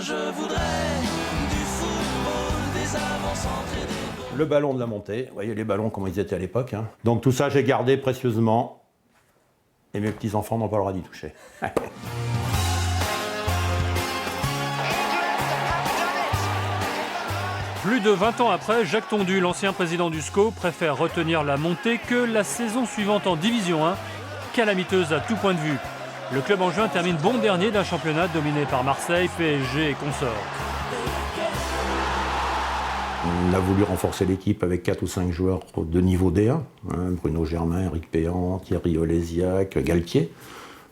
je voudrais du football, des avant-centres et des goals. Le ballon de la montée, vous voyez les ballons comment ils étaient à l'époque. Hein. Donc tout ça, j'ai gardé précieusement. Et mes petits-enfants n'ont pas le droit d'y toucher. Plus de 20 ans après, Jacques Tondu, l'ancien président du SCO, préfère retenir la montée que la saison suivante en Division 1, calamiteuse à tout point de vue. Le club angevin termine bon dernier d'un championnat dominé par Marseille, PSG et consorts. On a voulu renforcer l'équipe avec 4 ou 5 joueurs de niveau D1. Hein, Bruno Germain, Eric Péan, Thierry Olésiac, Galtier,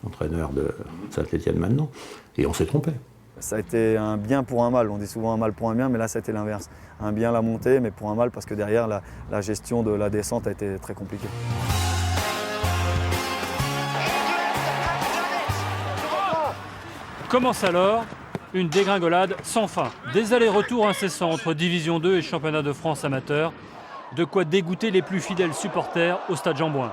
entraîneur de Saint-Étienne maintenant. Et on s'est trompé. Ça a été un bien pour un mal. On dit souvent un mal pour un bien, mais là, ça a été l'inverse. Un bien la montée, mais pour un mal, parce que derrière, la gestion de la descente a été très compliquée. Commence alors une dégringolade sans fin. Des allers-retours incessants entre Division 2 et Championnat de France amateur. De quoi dégoûter les plus fidèles supporters au stade Jean-Bouin.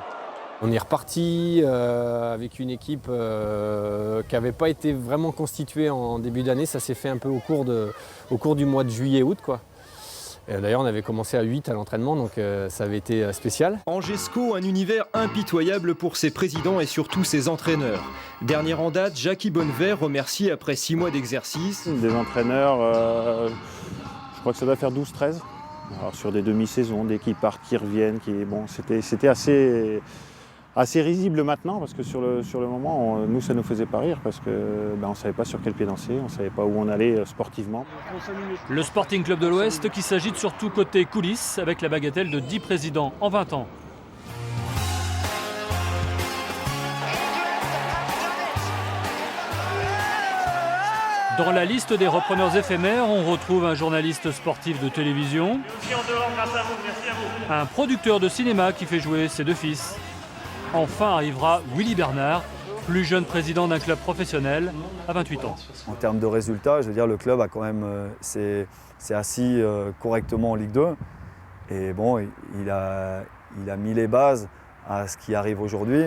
On est reparti avec une équipe qui n'avait pas été vraiment constituée en début d'année. Ça s'est fait un peu au cours du mois de juillet-août, quoi. D'ailleurs, on avait commencé à 8 à l'entraînement, donc ça avait été spécial. Angers SCO, un univers impitoyable pour ses présidents et surtout ses entraîneurs. Dernier en date, Jackie Bonnevert, remercié après 6 mois d'exercice. Des entraîneurs, je crois que ça doit faire 12-13. Alors sur des demi-saisons, des qui partent, qui reviennent, c'était assez risible maintenant, parce que sur le moment, nous, ça nous faisait pas rire, parce qu'on ne savait pas sur quel pied danser, on ne savait pas où on allait sportivement. Le Sporting Club de l'Ouest qui s'agite surtout côté coulisses, avec la bagatelle de 10 présidents en 20 ans. Dans la liste des repreneurs éphémères, on retrouve un journaliste sportif de télévision, un producteur de cinéma qui fait jouer ses 2 fils. Enfin arrivera Willy Bernard, plus jeune président d'un club professionnel à 28 ans. En termes de résultats, je veux dire, le club a quand même s'est assis correctement en Ligue 2. Et bon, il a mis les bases à ce qui arrive aujourd'hui.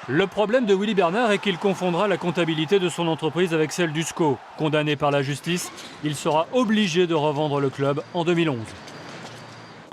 Le problème de Willy Bernard est qu'il confondra la comptabilité de son entreprise avec celle du SCO. Condamné par la justice, il sera obligé de revendre le club en 2011.